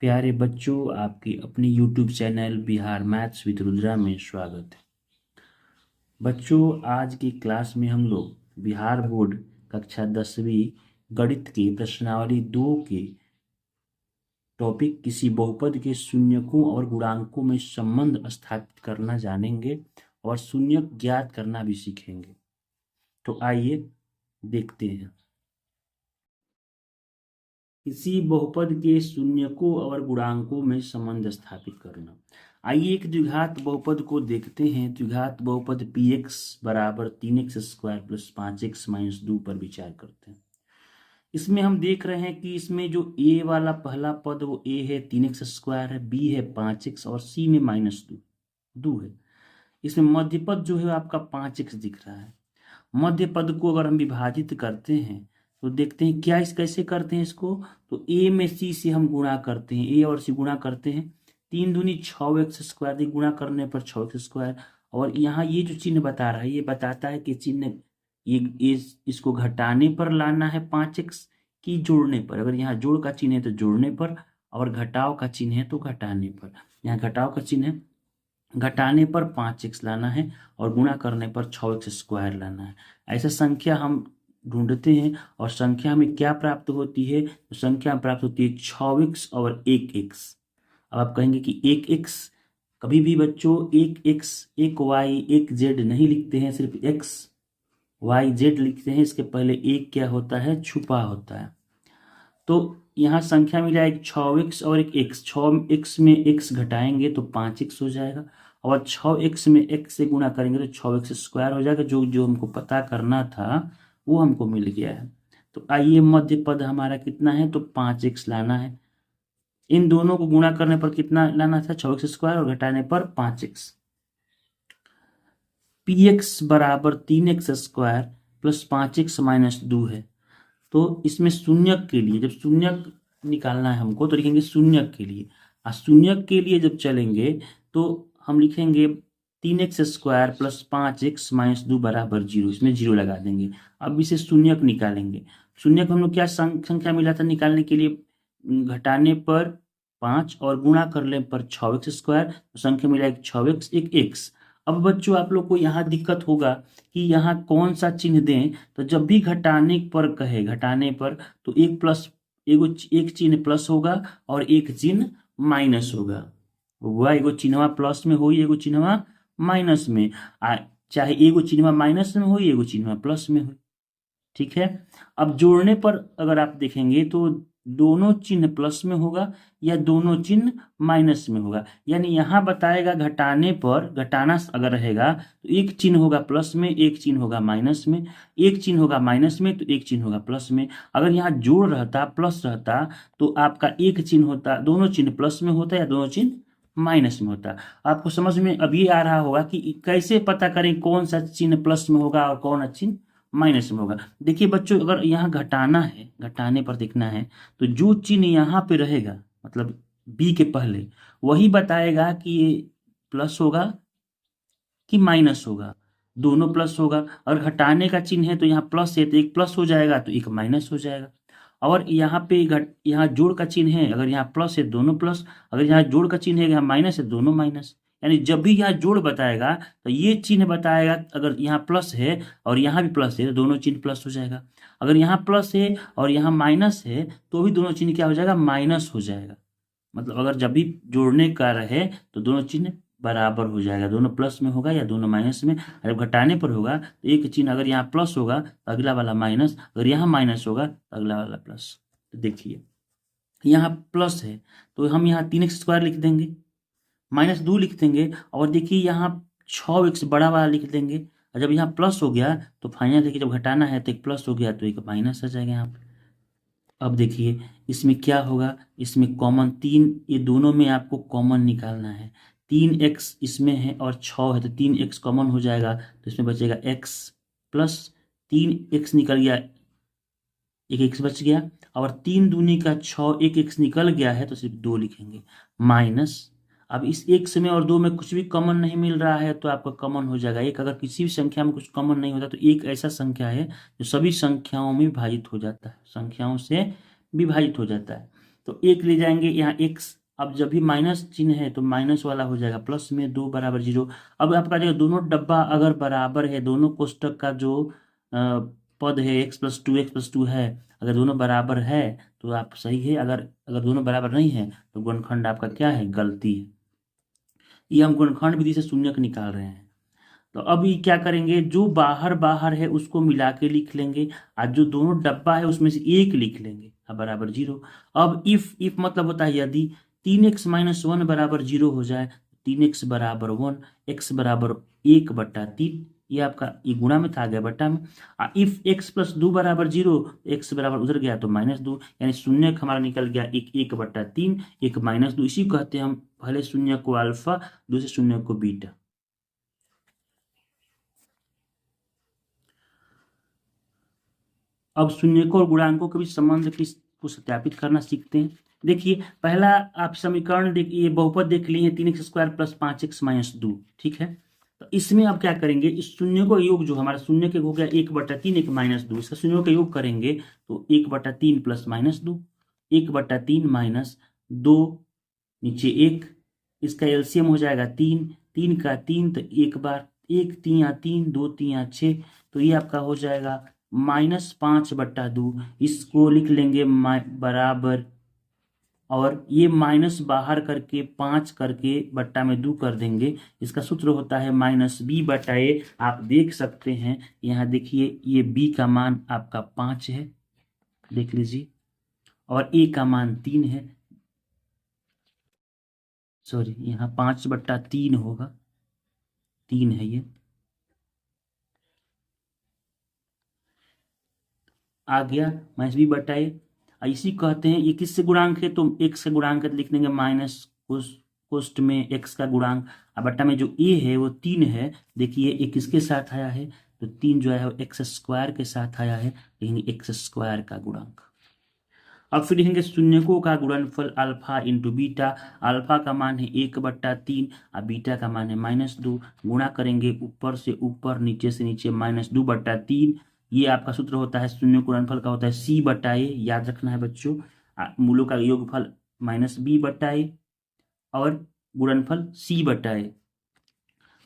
प्यारे बच्चों, आपकी अपनी YouTube channel Bihar maths with Rudra में स्वागत है। बच्चों, आज की क्लास में हम लोग बिहार बोर्ड कक्षा 10वीं गणित की प्रश्नावली 2 के टॉपिक किसी बहुपद के शून्यकों और गुणांकों में संबंध स्थापित करना जानेंगे और शून्यक ज्ञात करना भी सीखेंगे। तो आइए देखते हैं। किसी बहुपद के शून्यकों और गुणांकों में संबंध स्थापित करना। आइए एक द्विघात बहुपद को देखते हैं। द्विघात बहुपद px बराबर 3x² प्लस 5x माइनस 2 पर विचार करते हैं। इसमें हम देख रहे हैं कि इसमें जो a वाला पहला पद वो a है 3x² है, b है 5x और c में -2 है। इसमें मध्य पद जो है आपका 5x दिख रहा है। मध्य पद को अगर हम विभाजित करते हैं तो देखते हैं क्या इस कैसे करते हैं इसको। तो a में c से हम गुणा करते हैं, a और c गुणा करते हैं। 3 दूनी 6x², गुणा करने पर 6x²। और यहाँ ये जो चिन्ह बता रहा है ये बताता है कि चिन्ह ये इसको घटाने पर लाना है 5x की जोड़ने पर। अगर यहाँ जोड़ का चिन्ह है तो जोड़ने पर, और घटाव का चिन्ह है तो घटाने पर। यहाँ घटाव का चिन्ह है, घटाने पर 5x लाना है और गुणा करने पर 6x² लाना है। ऐसा संख्या हम ढूंढते हैं और संख्या में क्या प्राप्त होती है। तो संख्या में प्राप्त होती है 6x और 1x। अब आप कहेंगे कि 1x, कभी भी बच्चों 1x 1y 1z नहीं लिखते हैं, सिर्फ x y z लिखते हैं। इसके पहले एक क्या होता है, छुपा होता है। तो यहाँ संख्या मिला एक 6x और एक x। 6x में x घटाएंगे तो 5x हो जाएगा, और 6x में x से गुणा करेंगे तो 6x² हो जाएगा। जो जो हमको पता करना था वो हमको मिल गया है। तो आइए मध्य पद हमारा कितना है, तो 5x लाना है। इन दोनों को गुणा करने पर कितना लाना था, 6x² और घटाने पर 5x। px बराबर 3x² प्लस 5x माइनस 2 है। तो इसमें शून्यक के लिए जब शून्यक निकालना है हमको तो लिखेंगे शून्यक के लिए। और शून्यक के लिए जब चलेंगे तो हम लिखेंगे 3x² प्लस 5x माइनस 2 बराबर 0। इसमें 0 लगा देंगे। अब इसे शून्यक निकालेंगे। शून्यक हम लोग क्या संख्या मिला था निकालने के लिए, घटाने पर 5 और गुणा करने पर 6x²। तो संख्या मिला एक 6x एक x। अब बच्चों आप लोग को यहाँ दिक्कत होगा कि यहाँ कौन सा चिन्ह दें। तो जब भी घटाने पर कहे, घटाने पर तो एक चिन्ह प्लस होगा और एक चिन्ह माइनस होगा। हुआ एगो चिन्हवा प्लस में हो, एगो चिन्हवा माइनस में। चाहे एगो चिन्हवा माइनस में हो, एगो चिन्हवा प्लस में हो। ठीक है। अब जोड़ने पर अगर आप देखेंगे तो दोनों चिन्ह प्लस में होगा या दोनों चिन्ह माइनस में होगा। यानी यहाँ बताएगा घटाने पर, घटाना अगर रहेगा तो एक चिन्ह होगा प्लस में, एक चिन्ह होगा माइनस में। एक चिन्ह होगा माइनस में तो एक चिन्ह होगा प्लस में। अगर यहाँ जोड़ रहता, प्लस रहता, तो आपका एक चिन्ह होता, दोनों चिन्ह प्लस में होता या दोनों चिन्ह माइनस में होता। आपको समझ में अभी आ रहा होगा कि कैसे पता करें कौन सा चिन्ह प्लस में होगा और कौन सा चिन्ह माइनस में होगा। देखिए बच्चों, अगर यहाँ घटाना है, घटाने पर देखना है, तो जो चिन्ह यहाँ पे रहेगा मतलब बी के पहले, वही बताएगा कि ये प्लस होगा कि माइनस होगा। दोनों प्लस होगा। और घटाने का चिन्ह है तो यहाँ प्लस है तो एक प्लस हो जाएगा तो एक माइनस हो जाएगा। और यहाँ पे यहाँ जोड़ का चिन्ह है, अगर यहाँ प्लस है दोनों प्लस, अगर यहाँ जोड़ का चिन्ह है यहाँ माइनस है दोनों माइनस। यानी जब भी यहाँ जोड़ बताएगा तो ये चिन्ह बताएगा, अगर यहाँ प्लस है और यहाँ भी प्लस है तो दोनों चिन्ह प्लस हो जाएगा। अगर यहाँ प्लस है और यहाँ माइनस है तो भी दोनों चिन्ह क्या हो जाएगा, माइनस हो जाएगा। मतलब अगर जब भी जोड़ने का रहे तो दोनों चिन्ह बराबर हो जाएगा, दोनों प्लस में होगा या दोनों माइनस में। जब घटाने पर होगा तो एक चिन्ह अगर यहाँ प्लस होगा तो अगला वाला माइनस, अगर यहाँ माइनस होगा तो अगला वाला प्लस। तो देखिए यहाँ प्लस है तो हम यहाँ 3x² लिख देंगे, -2 लिख देंगे। और देखिए यहाँ 6x बड़ा वाला लिख देंगे। और जब यहाँ प्लस हो गया तो फाइनल देखिए, जब घटाना है तो एक प्लस हो गया तो एक माइनस आ जाएगा यहाँ पे। अब देखिए इसमें क्या होगा, इसमें कॉमन 3, ये दोनों में आपको कॉमन निकालना है। 3x इसमें है और 6 है तो 3x कॉमन हो जाएगा तो इसमें बचेगा x प्लस 3x निकल गया, एक x बच गया। और 3 दूनी का 6, एक x निकल गया है तो सिर्फ 2 लिखेंगे माइनस। अब इस x में और 2 में कुछ भी कॉमन नहीं मिल रहा है तो आपका कॉमन हो जाएगा एक। अगर किसी भी संख्या में कुछ कॉमन नहीं होता तो एक ऐसा संख्या है जो सभी संख्याओं में विभाजित हो जाता है, संख्याओं से विभाजित हो जाता है। तो एक ले जाएंगे यहाँ x, अब जब भी माइनस चिन्ह है तो माइनस वाला हो जाएगा, प्लस में 2 बराबर 0। अब आपका जो दोनों डब्बा अगर बराबर है, दोनों कोष्टक का जो पद है x+2 है, अगर दोनों बराबर है तो आप सही है, अगर अगर दोनों बराबर नहीं है तो गुणनखंड आपका क्या है, गलती है। ये हम गुणनखंड विधि से शून्यक निकाल रहे हैं। तो अब ये क्या करेंगे, जो बाहर बाहर है उसको मिला के लिख लेंगे, और जो दोनों डब्बा है उसमें से एक लिख लेंगे, अब बराबर 0। अब इफ मतलब होता है यदि 3x-1 बराबर 0 हो जाए, 3x बराबर 1, x बराबर 1/3, ये आपका ये गुणा में था, आ गया बट्टा में। इफ x+2 बराबर 0, x बराबर उधर गया तो -2, यानी शून्य हमारा निकल गया 1/3, 1 -2। इसी को कहते हैं हम पहले शून्य को अल्फा, दूसरे शून्य को बीटा। अब शून्यकों और गुणांकों के बीच संबंध को सत्यापित करना सीखते हैं। देखिए पहला आप समीकरण देखिए, बहुपद देख लिए 3x² + 5x-2, ठीक है। तो इसमें आप क्या करेंगे, इस शून्य को योग, जो हमारा शून्य के हो गया 1/3, 1 -2, इसका शून्यों का योग करेंगे तो 1/3 + -2, 1/3 - 2, नीचे 1, इसका एलसीएम हो जाएगा 3, 3 का 3 तो एक बार, 1 3 या 3, 2 3 या 6, तो ये आपका हो जाएगा -5/2। इसको लिख लेंगे बराबर, और ये माइनस बाहर करके 5 करके बट्टा में 2 कर देंगे। इसका सूत्र होता है -b/a। आप देख सकते हैं यहाँ, देखिए ये b का मान आपका 5 है, देख लीजिए, और a का मान 3 है, सॉरी यहाँ 5/3 होगा, 3 है ये, आ गया -b/a। इसी कहते हैं, ये किससे गुणांक है, तो x से गुणांक है तो लिख देंगे माइनस कोष्ट में x का गुणांक, अब बट्टा में जो a है वो 3 है। देखिए ये किसके साथ आया है, तो 3 जो है x² के साथ आया है, लिखेंगे x² का गुणांक। अब फिर लिखेंगे शून्यकों का गुणनफल अल्फा इंटू बीटा। अल्फा का मान है 1/3 और बीटा का मान है -2, गुणा करेंगे ऊपर से ऊपर, नीचे से नीचे, -2/3। ये आपका सूत्र होता है शून्य गुणनफल का, होता है c/a, याद रखना है बच्चों। मूलों का योगफल -b/a और गुणनफल c/a।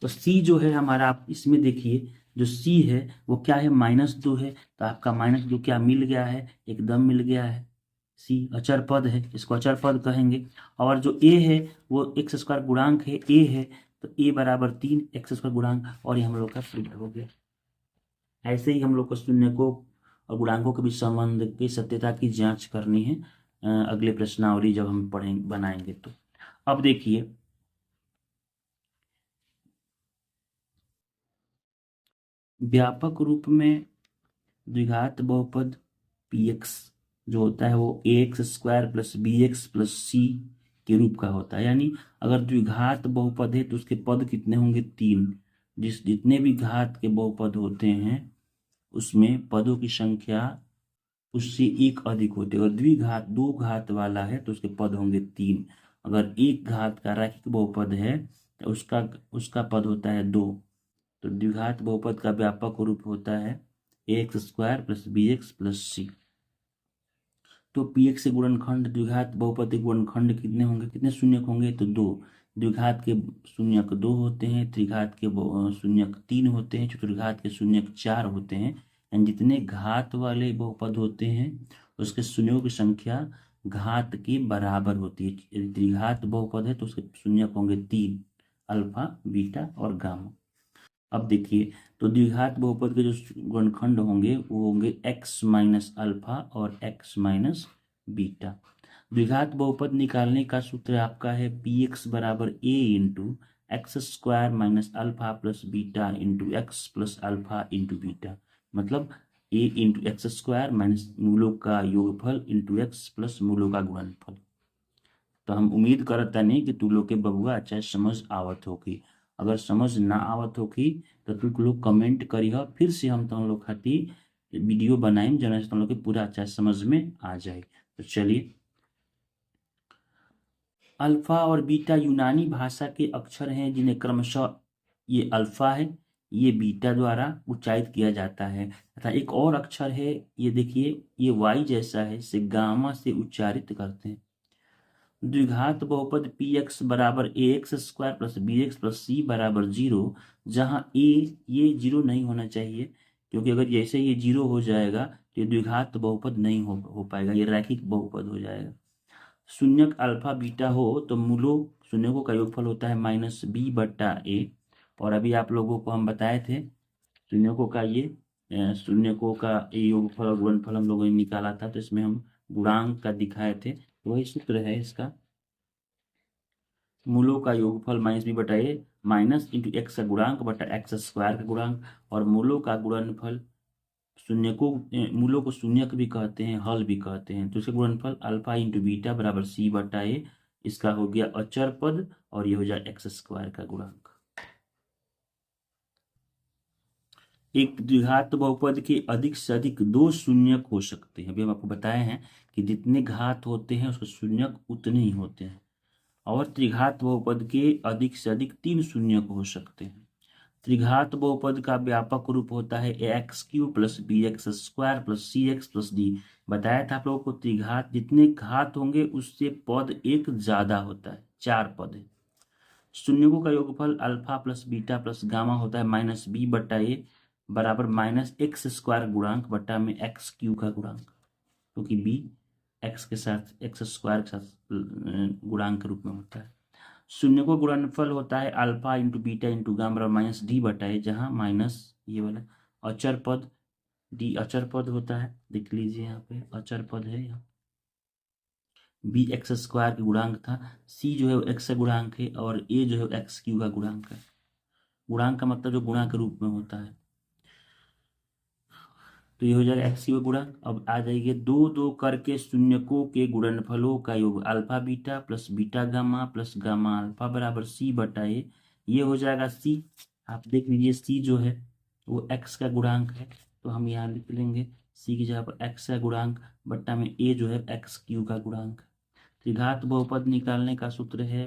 तो c जो है हमारा, आप इसमें देखिए जो c है वो क्या है, -2 है, तो आपका -2 क्या मिल गया है, एकदम मिल गया है। c अचर पद है, इसको अचर पद कहेंगे। और जो a है वो x² गुणांक है, a है, तो a बराबर 3 x² गुणांक, और ये हम लोग का सिद्ध हो गया। ऐसे ही हम लोग को शून्यकों और गुणांकों के बीच संबंध की सत्यता की जांच करनी है अगले प्रश्नावली जब हम पढ़ेंगे बनाएंगे तो। अब देखिए व्यापक रूप में द्विघात बहुपद px जो होता है वो ax² + bx + c के रूप का होता है। यानी अगर द्विघात बहुपद है तो उसके पद कितने होंगे, 3। जितने भी घात के बहुपद होते हैं उसमें पदों की संख्या उससे एक अधिक होती है। अगर द्विघात 2 घात वाला है तो उसके पद होंगे 3। अगर एक घात का रैखिक बहुपद है तो उसका पद होता है 2। तो द्विघात बहुपद का व्यापक रूप होता है ax² + bx + c। तो px से गुणनखंड द्विघात बहुपद के गुणनखंड कितने होंगे, कितने शून्यक होंगे, तो 2। द्विघात के शून्यक 2 होते हैं, त्रिघात के शून्यक 3 होते हैं, चतुर्घात के शून्यक 4 होते हैं। यानी जितने घात वाले बहुपद होते हैं उसके शून्यों की संख्या घात के बराबर होती है। यदि त्रिघात बहुपद है तो उसके शून्यक होंगे 3, अल्फा, बीटा और गामा। अब देखिए तो द्विघात बहुपद के जो गुणनखंड होंगे वो होंगे x - अल्फा और x - बीटा। द्विघात बहुपद निकालने का सूत्र आपका है px बराबर a into x² - alpha + beta into x + alpha into beta, मतलब a इंटू x² - मूलों का योगफल इंटू x + मूलों का गुणनफल। तो हम उम्मीद करता नहीं कि तू लोग के बबुआ अच्छा समझ आवत होगी। अगर समझ ना आवत होगी तो तू लोग कमेंट करिए, फिर से हम तुम लोग खातिर वीडियो बनाएं जना से तुम लोग के पूरा अच्छा समझ में आ जाए। तो चलिए, अल्फा और बीटा यूनानी भाषा के अक्षर हैं जिन्हें क्रमशः ये अल्फा है, ये बीटा द्वारा उच्चारित किया जाता है, तथा एक और अक्षर है, ये देखिए ये वाई जैसा है, इसे गामा से उच्चारित करते हैं। द्विघात बहुपद पी एक्स बराबर A X square plus B X plus C बराबर 0, जहाँ ए ये 0 नहीं होना चाहिए, क्योंकि अगर जैसे ये 0 हो जाएगा तो ये द्विघात बहुपद नहीं हो पाएगा, ये रैखिक बहुपद हो जाएगा। शून्यक अल्फा बीटा हो तो मूलों शून्यकों का योगफल होता है माइनस बी बट्टा ए। और अभी आप लोगों को हम बताए थे शून्यकों का शून्यकों का योगफल और गुणनफल हम लोगों ने निकाला था, तो इसमें हम गुणांक का दिखाए थे, तो वही सूत्र है इसका। मूलों का योगफल माइनस बी बटा ए माइनस इंटू एक्स का गुणांक बटा एक्स स्क्वायर का गुणांक, और मूलों का गुणनफल मूलों को शून्यक भी कहते हैं, हल भी कहते हैं, तो इसका गुणनफल अल्फा इंटू बीटा बराबर सी बटा ए, इसका हो गया अचर पद, और ये हो जाए एक्स स्क्वायर का गुणांक। एक द्विघात बहुपद के अधिक से अधिक 2 शून्यक हो सकते हैं। अभी हम आपको बताए हैं कि जितने घात होते हैं उसके शून्यक उतने ही होते हैं। और त्रिघात बहुपद के अधिक से अधिक 3 शून्यक हो सकते हैं। त्रिघात बहुपद का व्यापक रूप होता है A X cube plus B X square plus C X plus D. बताया था आप लोगों को त्रिघात जितने घात होंगे उससे पद एक ज्यादा होता है, 4 पद है। शून्यकों का योगफल alpha plus beta plus gamma होता है माइनस बी बट्टा ए बराबर माइनस एक्स स्क्वायर गुणांक बट्टा में एक्स क्यू का गुणांक, क्योंकि बी एक्स के साथ एक्स स्क्वायर के साथ गुणांक के रूप में होता है। शून्य को गुणनफल होता है alpha into beta into gamma बराबर माइनस डी बटा है, जहाँ माइनस ये वाला अचर पद डी अचर पद होता है, देख लीजिए यहाँ पे अचर पद है। यहाँ बी एक्स स्क्वायर का गुणांक था, सी जो है एक्स का गुणांक है, और ए जो है एक्स क्यू का गुणांक है। गुणांक का मतलब जो गुणा के रूप में होता है, तो ये हो जाएगा एक्स क्यू गुणक। अब आ जाएंगे 2 करके शून्यकों के गुणनफलों का योग alpha beta plus beta gamma plus gamma alpha बराबर सी बटा ए, ये हो जाएगा सी। आप देख लीजिए सी जो है वो एक्स का गुणांक है, तो हम यहाँ लिख लेंगे सी की जगह पर एक्स का गुणांक बट्टा में ए जो है एक्स क्यू का गुणांक। त्रिघात बहुपद निकालने का सूत्र है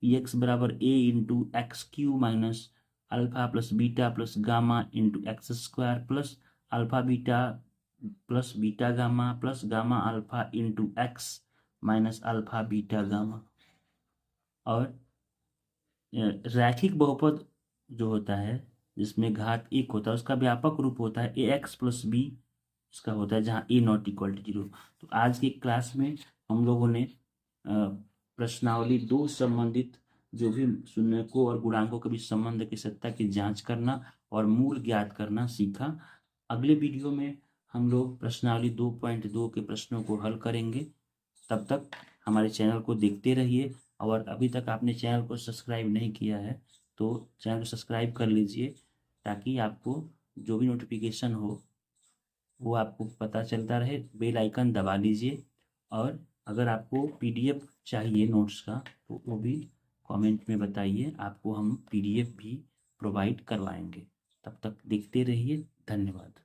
पी एक्स बराबर A into X cube minus alpha plus beta plus gamma into X square plus alpha beta plus beta gamma plus gamma alpha into X minus alpha beta gamma. और रैखिक बहुपद जो होता है जिसमें घात 1 होता है उसका व्यापक रूप होता है ए एक्स प्लस बी, इसका होता है जहाँ ए नॉट इक्वल टू 0। तो आज की क्लास में हम लोगों ने प्रश्नावली 2 संबंधित जो भी शून्यकों और गुणांकों के बीच संबंध की सत्ता की जांच करना और मूल ज्ञात करना सीखा। अगले वीडियो में हम लोग प्रश्नावली 2.2 के प्रश्नों को हल करेंगे। तब तक हमारे चैनल को देखते रहिए, और अभी तक आपने चैनल को सब्सक्राइब नहीं किया है तो चैनल को सब्सक्राइब कर लीजिए, ताकि आपको जो भी नोटिफिकेशन हो वो आपको पता चलता रहे। बेल आइकन दबा लीजिए, और अगर आपको पीडीएफ चाहिए नोट्स का तो वो भी कमेंट में बताइए, आपको हम पीडीएफ भी प्रोवाइड करवाएंगे। तब तक देखते रहिए, धन्यवाद।